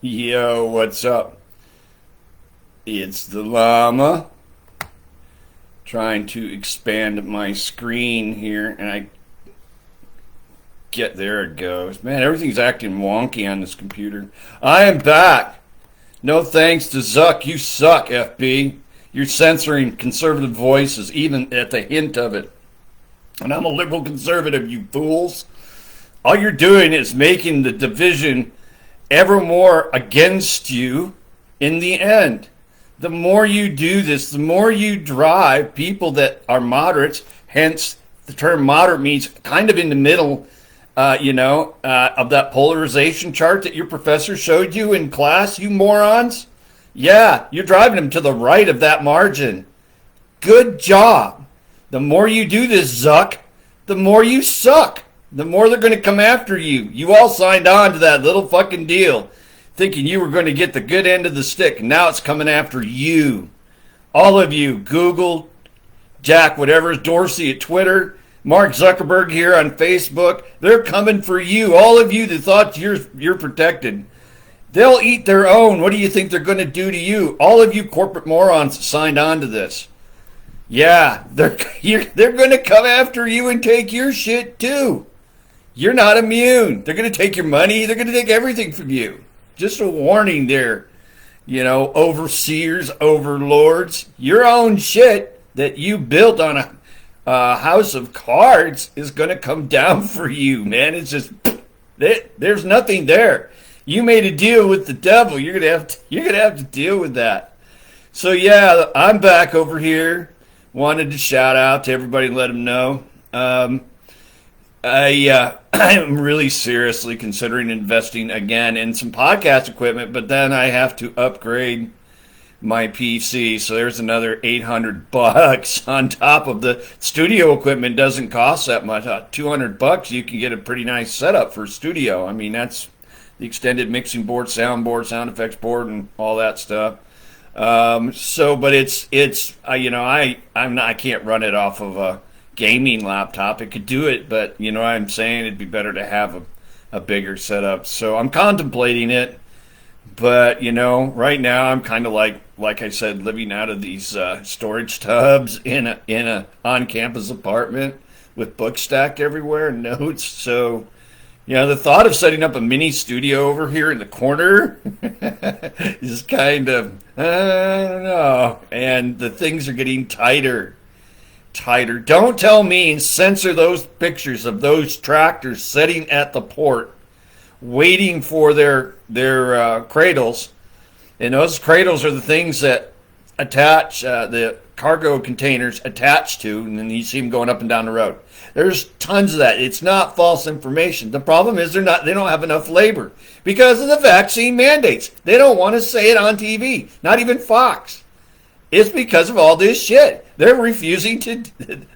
Yo, what's up? It's the llama trying to expand my screen here, and I get there it goes. Man, everything's acting wonky on this computer. I am back. No thanks to Zuck. You suck, FB. You're censoring conservative voices, even at the hint of it. And I'm a liberal conservative, you fools. All you're doing is making the division ever more against you in the end. The more you do this, the more you drive people that are moderates, hence the term moderate means kind of in the middle, of that polarization chart that your professor showed you in class, you morons. Yeah, you're driving them to the right of that margin. Good job. The more you do this, Zuck, the more you suck. The more they're going to come after you. You all signed on to that little fucking deal thinking you were going to get the good end of the stick. And now it's coming after you. All of you, Google, Jack, whatever, Dorsey at Twitter, Mark Zuckerberg here on Facebook. They're coming for you. All of you that thought you're protected. They'll eat their own. What do you think they're going to do to you? All of you corporate morons signed on to this. Yeah, they're going to come after you and take your shit too. You're not immune. They're going to take your money. They're going to take everything from you. Just a warning there, overseers, overlords. Your own shit that you built on a house of cards is going to come down for you, man. It's just, there's nothing there. You made a deal with the devil. You're gonna have to deal with that. So yeah, I'm back over here. Wanted to shout out to everybody and let them know. I am really seriously considering investing again in some podcast equipment, but then I have to upgrade my PC. So there's another $800 on top of the studio equipment. Doesn't cost that much. $200, you can get a pretty nice setup for a studio. I mean, that's the extended mixing board, soundboard, sound effects board, and all that stuff. But I can't run it off of a gaming laptop. It could do it, but you know what I'm saying? It'd be better to have a bigger setup. So I'm contemplating it, but right now I'm kind of like I said, living out of these storage tubs in a on-campus apartment with books stacked everywhere and notes. So the thought of setting up a mini studio over here in the corner is kind of, I don't know. And the things are getting tighter. Don't tell me and censor those pictures of those tractors sitting at the port waiting for their cradles. And those cradles are the things that attach the cargo containers attached to, and then you see them going up and down the road. There's tons of that. It's not false information. The problem is they don't have enough labor because of the vaccine mandates. They don't want to say it on TV, not even Fox. It's because of all this shit. They're refusing to.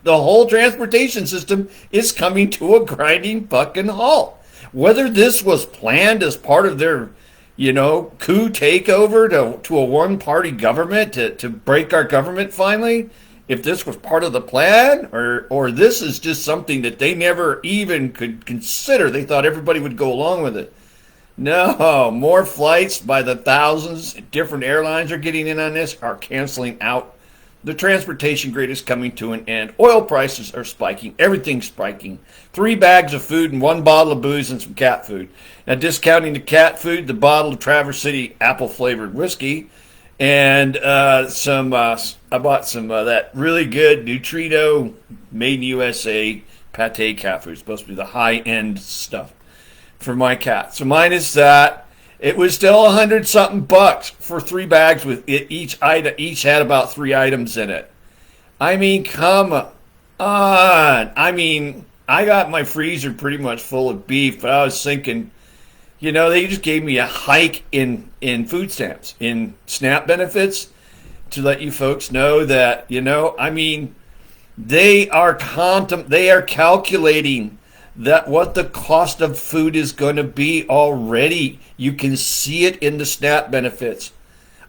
The whole transportation system is coming to a grinding fucking halt. Whether this was planned as part of their, coup takeover to a one-party government to break our government finally, if this was part of the plan, or this is just something that they never even could consider. They thought everybody would go along with it. No, more flights by the thousands. Different airlines are getting in on this, are canceling out. The transportation grid is coming to an end. Oil prices are spiking. Everything's spiking. 3 bags of food and 1 bottle of booze and some cat food. Now, discounting the cat food, the bottle of Traverse City apple-flavored whiskey, and I bought some of that really good Nutrito made in USA pate cat food. It's supposed to be the high-end stuff for my cat. So minus that, it was still $100-something for 3 bags with it. Each had about 3 items in it. I mean, come on. I mean, I got my freezer pretty much full of beef, but I was thinking, they just gave me a hike in food stamps, in SNAP benefits, to let you folks know that, they are calculating that what the cost of food is going to be already. You can see it in the SNAP benefits.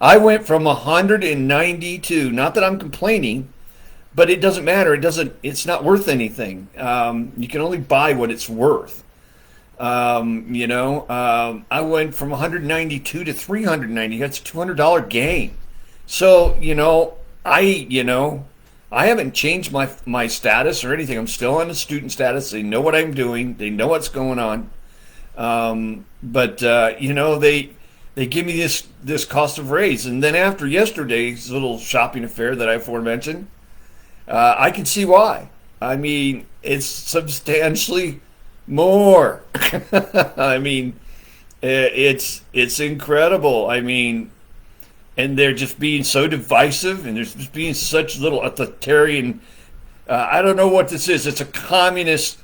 I went from 192, not that I'm complaining, but it doesn't matter. It's not worth anything. You can only buy what it's worth. I went from 192 to 390. That's a $200 gain. So, I haven't changed my status or anything. I'm still on the student status. They know what I'm doing. They know what's going on. But they give me this cost of raise, and then after yesterday's little shopping affair that I aforementioned, I can see why. I mean, it's substantially more. I mean, it's incredible. I mean, and they're just being so divisive, and there's just being such little authoritarian. I don't know what this is. It's a communist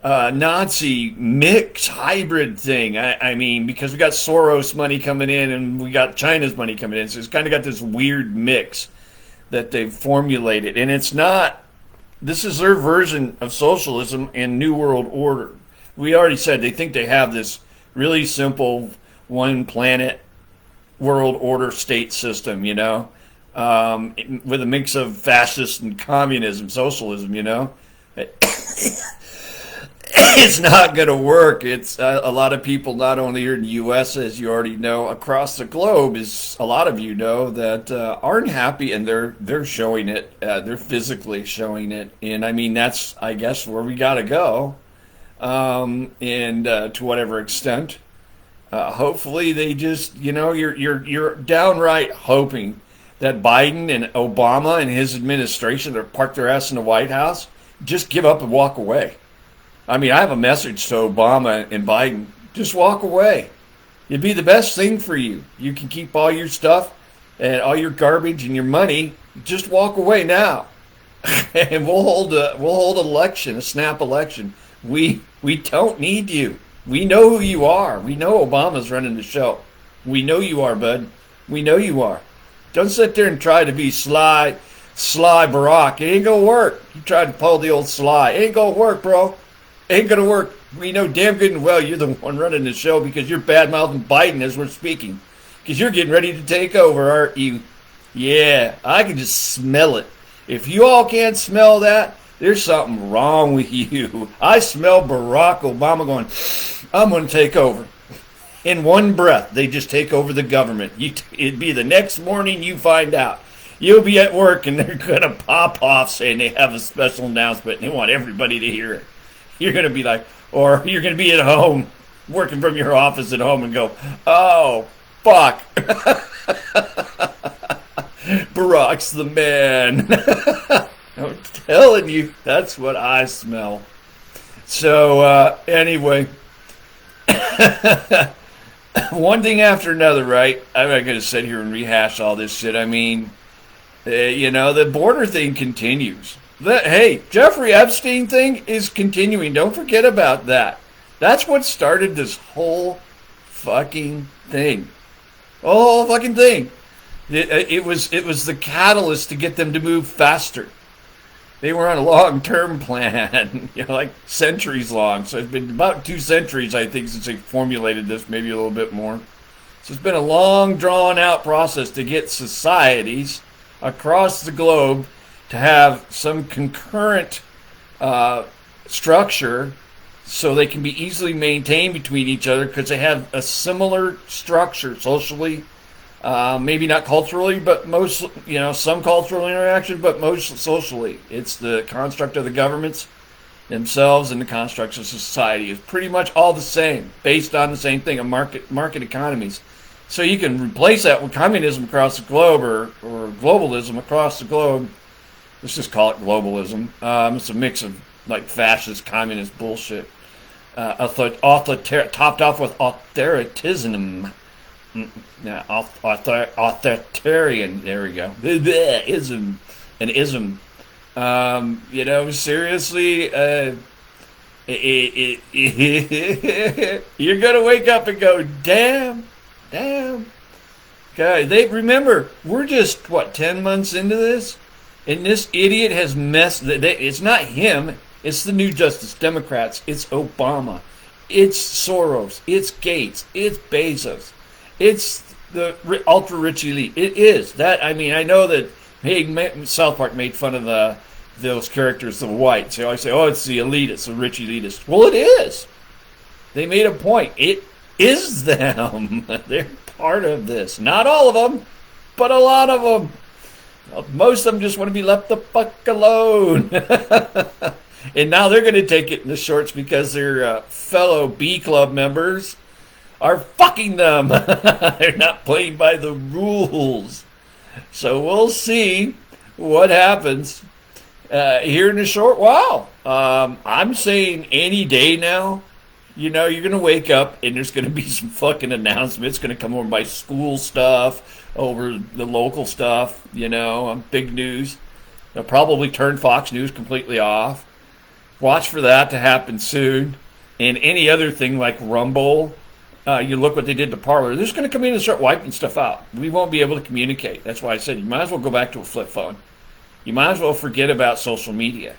Nazi mix hybrid thing. I mean, because we got Soros money coming in and we got China's money coming in, so it's kind of got this weird mix that they've formulated, and it's not. This is their version of socialism and New World Order. We already said they think they have this really simple one planet world order state system, with a mix of fascist and communism, socialism, It's not going to work. It's a lot of people, not only here in the U.S., as you already know, across the globe, is a lot of you know that aren't happy, and they're showing it. They're physically showing it, and I mean that's I guess where we got to go, and to whatever extent. Hopefully, they just you're downright hoping that Biden and Obama and his administration that parked their ass in the White House just give up and walk away. I mean, I have a message to Obama and Biden. Just walk away. It'd be the best thing for you. You can keep all your stuff and all your garbage and your money. Just walk away now. And we'll hold an election, a snap election. We don't need you. We know who you are. We know Obama's running the show. We know you are, bud. We know you are. Don't sit there and try to be sly Barack. It ain't gonna work. You tried to pull the old sly. It ain't gonna work, bro. Ain't gonna work. We know damn good and well you're the one running the show because you're bad-mouthing Biden as we're speaking. Because you're getting ready to take over, aren't you? Yeah, I can just smell it. If you all can't smell that, there's something wrong with you. I smell Barack Obama going, I'm going to take over. In one breath, they just take over the government. It'd be the next morning you find out. You'll be at work and they're going to pop off saying they have a special announcement and they want everybody to hear it. You're going to be like, or you're going to be at home, working from your office at home and go, oh, fuck. Barack's the man. I'm telling you, that's what I smell. So, anyway, one thing after another, right? I'm not going to sit here and rehash all this shit. I mean, the border thing continues. Hey, Jeffrey Epstein thing is continuing. Don't forget about that. That's what started this whole fucking thing. The whole fucking thing. It was the catalyst to get them to move faster. They were on a long-term plan, like centuries long. So it's been about 2 centuries, I think, since they formulated this, maybe a little bit more. So it's been a long, drawn-out process to get societies across the globe to have some concurrent structure so they can be easily maintained between each other because they have a similar structure socially. Maybe not culturally, but most, some cultural interaction, but most socially. It's the construct of the governments themselves and the constructs of society is pretty much all the same, based on the same thing, of market economies. So you can replace that with communism across the globe or globalism across the globe. Let's just call it globalism. It's a mix of like fascist, communist bullshit, topped off with authoritarianism. Yeah, authoritarian. There we go. Ism, an ism. Seriously, you're gonna wake up and go, damn. Okay, remember we're just 10 months into this, and this idiot has messed. It's not him. It's the New Justice Democrats. It's Obama. It's Soros. It's Gates. It's Bezos. It's the ultra rich elite. It is that. I mean, I know that. Hey, South Park made fun of those characters, the whites. They always say, "Oh, it's the elitists, the rich elitists." Well, it is. They made a point. It is them. They're part of this. Not all of them, but a lot of them. Most of them just want to be left the fuck alone. And now they're going to take it in the shorts because their fellow B Club members are fucking them. They're not playing by the rules. So we'll see what happens here in a short while. I'm saying any day now, you're going to wake up and there's going to be some fucking announcements going to come over by school stuff, over the local stuff, big news. They'll probably turn Fox News completely off. Watch for that to happen soon. And any other thing like Rumble, you look what they did to Parler. They're just going to come in and start wiping stuff out. We won't be able to communicate. That's why I said you might as well go back to a flip phone. You might as well forget about social media.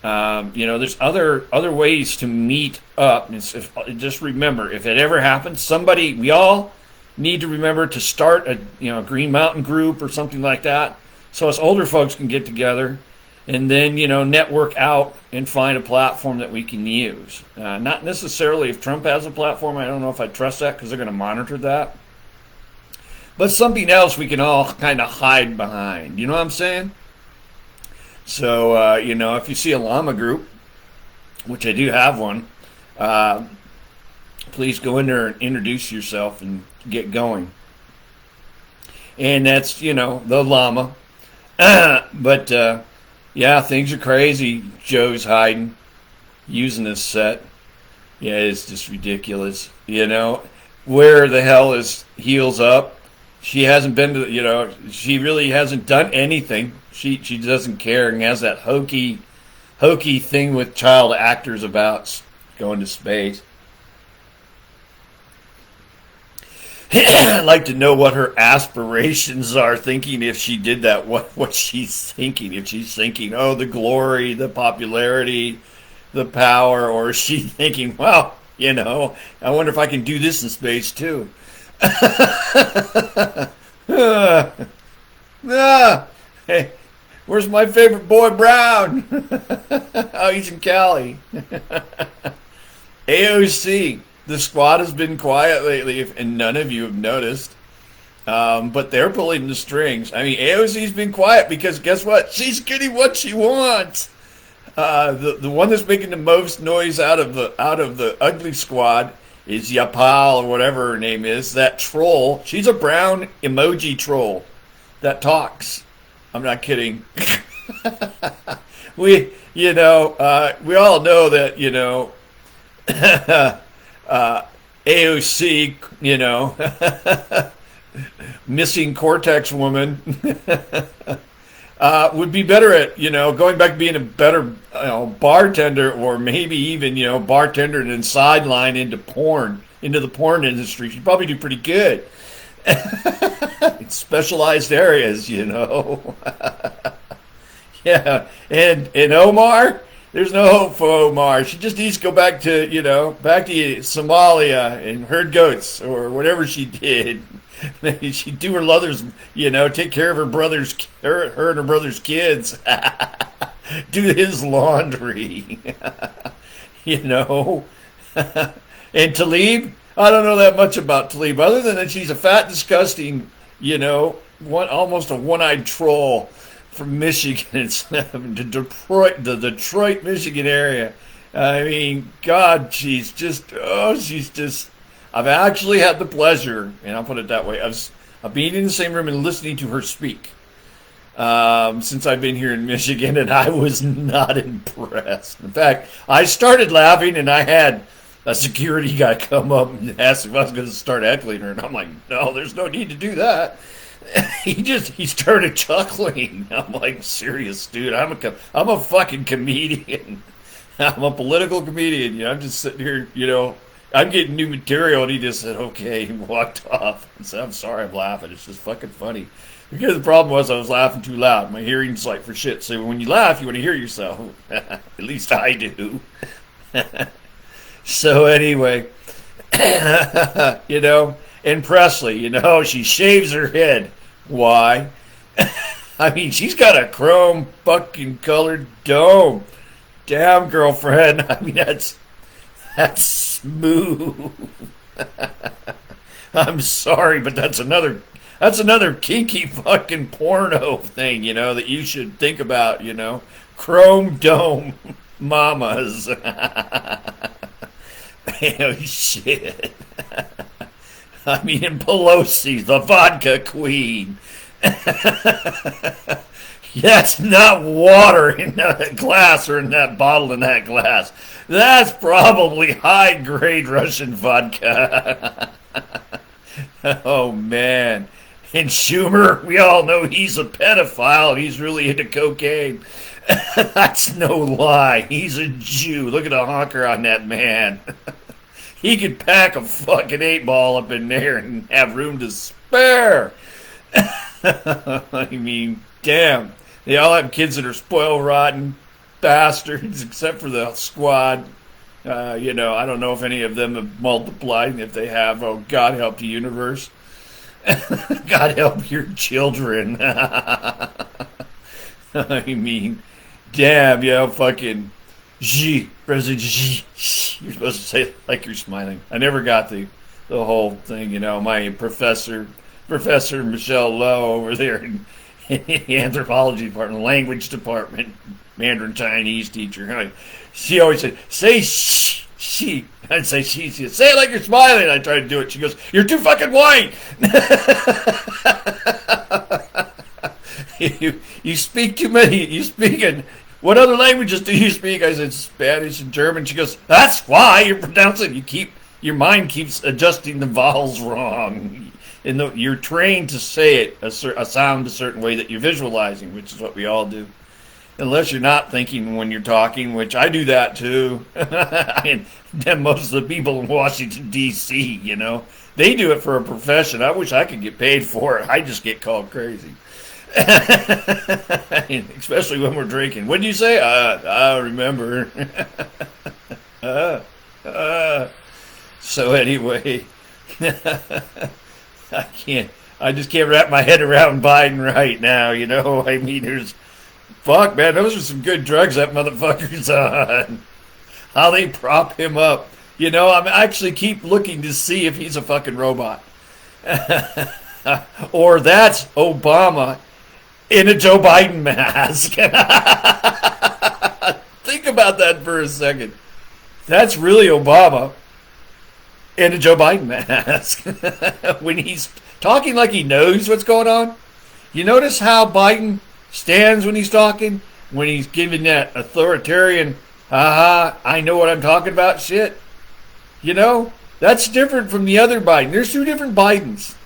There's other ways to meet up. Just remember, if it ever happens, we all need to remember to start a Green Mountain group or something like that, so us older folks can get together and then network out and find a platform that we can use. Not necessarily if Trump has a platform. I don't know if I trust that because they're going to monitor that. But something else we can all kind of hide behind. You know what I'm saying? So, if you see a llama group, which I do have one, please go in there and introduce yourself and get going. And that's, the llama. But, yeah, things are crazy. Joe's hiding, using this set. Yeah, it's just ridiculous. Where the hell is Heels Up? She hasn't been to, she really hasn't done anything. She doesn't care and has that hokey thing with child actors about going to space. I'd like to know what her aspirations are, thinking if she did that, what she's thinking. If she's thinking, oh, the glory, the popularity, the power, or is she thinking, well, I wonder if I can do this in space too. Hey, where's my favorite boy, Brown? Oh, he's in Cali. AOC. The squad has been quiet lately, and none of you have noticed. But they're pulling the strings. I mean, AOC's been quiet because guess what? She's getting what she wants. The one that's making the most noise out of the ugly squad is Yapal, or whatever her name is. That troll. She's a brown emoji troll that talks. I'm not kidding. We all know that AOC, missing cortex woman, would be better at, going back to being a better, bartender, or maybe even, bartender and then sideline into the porn industry. She'd probably do pretty good. In specialized areas, Yeah, and Omar, there's no hope for Omar. She just needs to go back to, back to Somalia and herd goats or whatever she did. Maybe she'd do her brothers, take care of her and her brother's kids. Do his laundry. And Tlaib, I don't know that much about Tlaib, other than that she's a fat, disgusting, almost a one-eyed troll from Michigan. It's the Detroit, Michigan area. I mean, God, I've actually had the pleasure, and I'll put it that way, of being in the same room and listening to her speak since I've been here in Michigan, and I was not impressed. In fact, I started laughing, and I had a security guy come up and ask if I was going to start heckling her, and I'm like, no, there's no need to do that. He started chuckling. I'm like, serious, dude. I'm a fucking comedian. I'm a political comedian. I'm just sitting here, I'm getting new material, and he just said, okay, he walked off. I said, I'm sorry, I'm laughing. It's just fucking funny. Because the problem was I was laughing too loud. My hearing's like for shit. So when you laugh, you want to hear yourself. At least I do. So anyway, and Presley, she shaves her head. Why? I mean, she's got a chrome fucking colored dome. Damn, girlfriend. I mean, that's smooth. I'm sorry, but that's another kinky fucking porno thing, that you should think about, Chrome dome mamas. Oh shit. I mean, and Pelosi, the vodka queen. That's not water in that glass or in that bottle in that glass. That's probably high grade Russian vodka. Oh man. And Schumer, we all know he's a pedophile. He's really into cocaine. That's no lie. He's a Jew. Look at the honker on that man. He could pack a fucking 8-ball up in there and have room to spare. I mean, damn. They all have kids that are spoiled rotten bastards, except for the squad. I don't know if any of them have multiplied. If they have, oh, God help the universe. God help your children. I mean, damn, fucking President Xi. You're supposed to say it like you're smiling. I never got the whole thing, my Professor Michelle Lowe over there in the anthropology department, language department, Mandarin Chinese teacher. She always said, say she. I'd say she. She'd say it like you're smiling. I tried to do it. She goes, you're too fucking white. You speak too many. You speak in, what other languages do you speak? I said Spanish and German. She goes, that's why you're pronouncing. Your mind keeps adjusting the vowels wrong. And you're trained to say it, a sound a certain way that you're visualizing, which is what we all do. Unless you're not thinking when you're talking, which I do that too. And most of the people in Washington, D.C., they do it for a profession. I wish I could get paid for it. I just get called crazy. Especially when we're drinking. What did you say? I remember. So anyway, I just can't wrap my head around Biden right now, I mean, fuck, man, those are some good drugs that motherfucker's on. How they prop him up. I actually keep looking to see if he's a fucking robot. Or that's Obama in a Joe Biden mask. Think about that for a second. That's really Obama in a Joe Biden mask. When he's talking like he knows what's going on. You notice how Biden stands when he's talking? When he's giving that authoritarian, I know what I'm talking about shit. That's different from the other Biden. There's two different Bidens.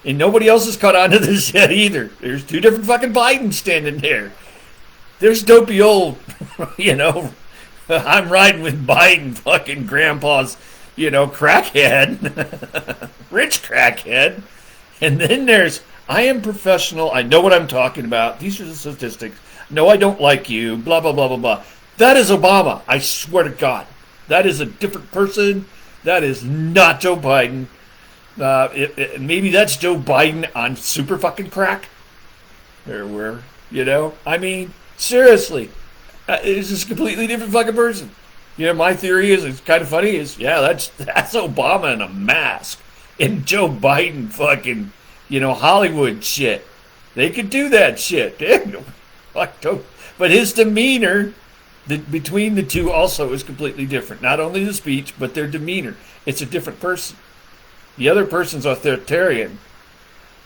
And nobody else has caught on to this yet either. There's two different fucking Bidens standing there. There's dopey old, I'm riding with Biden, fucking grandpa's, crackhead. Rich crackhead. And then there's, I am professional. I know what I'm talking about. These are the statistics. No, I don't like you. Blah, blah, blah, blah, blah. That is Obama. I swear to God. That is a different person. That is not Joe Biden. Maybe that's Joe Biden on super fucking crack. I mean, seriously. It's just a completely different fucking person. My theory is, it's kind of funny, that's Obama in a mask. And Joe Biden fucking, Hollywood shit. They could do that shit. But his demeanor between the two also is completely different. Not only the speech, but their demeanor. It's a different person. The other person's authoritarian.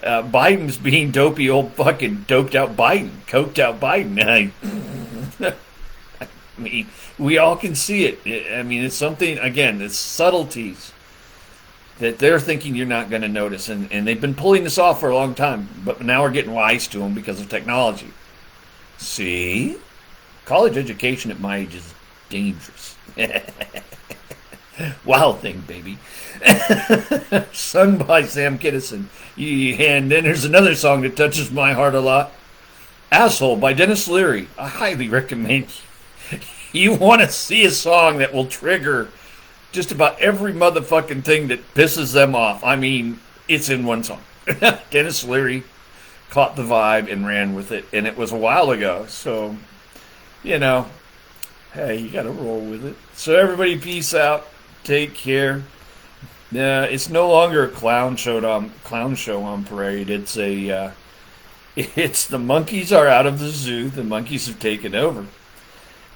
Biden's being dopey old fucking doped out Biden. Coked out Biden. I mean, we all can see it. I mean, it's something, again, it's subtleties that they're thinking you're not going to notice. And they've been pulling this off for a long time. But now we're getting wise to them because of technology. See? College education at my age is dangerous. Wild thing, baby. Sung by Sam Kinison. And then there's another song that touches my heart a lot. Asshole by Dennis Leary. I highly recommend you want to see a song that will trigger just about every motherfucking thing that pisses them off. I mean, it's in one song. Dennis Leary caught the vibe and ran with it. And it was a while ago. So, hey, you got to roll with it. So everybody peace out. take care. It's no longer a clown show on parade. It's the monkeys are out of the zoo. The monkeys have taken over.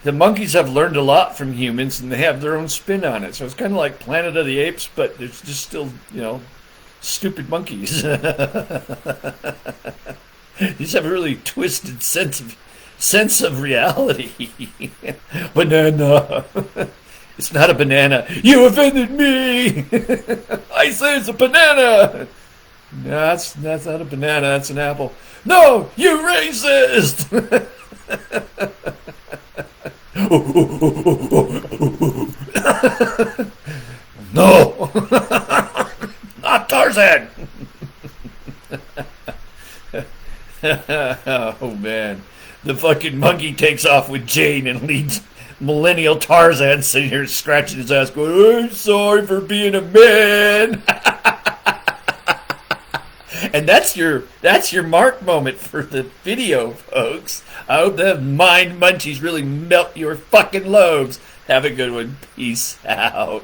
The monkeys have learned a lot from humans, and they have their own spin on it. So it's kind of like Planet of the Apes, but there's just still, stupid monkeys. These have a really twisted sense of reality. Banana. It's not a banana. You offended me. I said it's a banana. No, that's not a banana. That's an apple. No, you racist. No, not Tarzan. Oh man, the fucking monkey takes off with Jane and leads millennial Tarzan sitting here scratching his ass going, I'm sorry for being a man. And that's your mark moment for the video, folks. I hope the mind munchies really melt your fucking lobes. Have a good one. Peace out.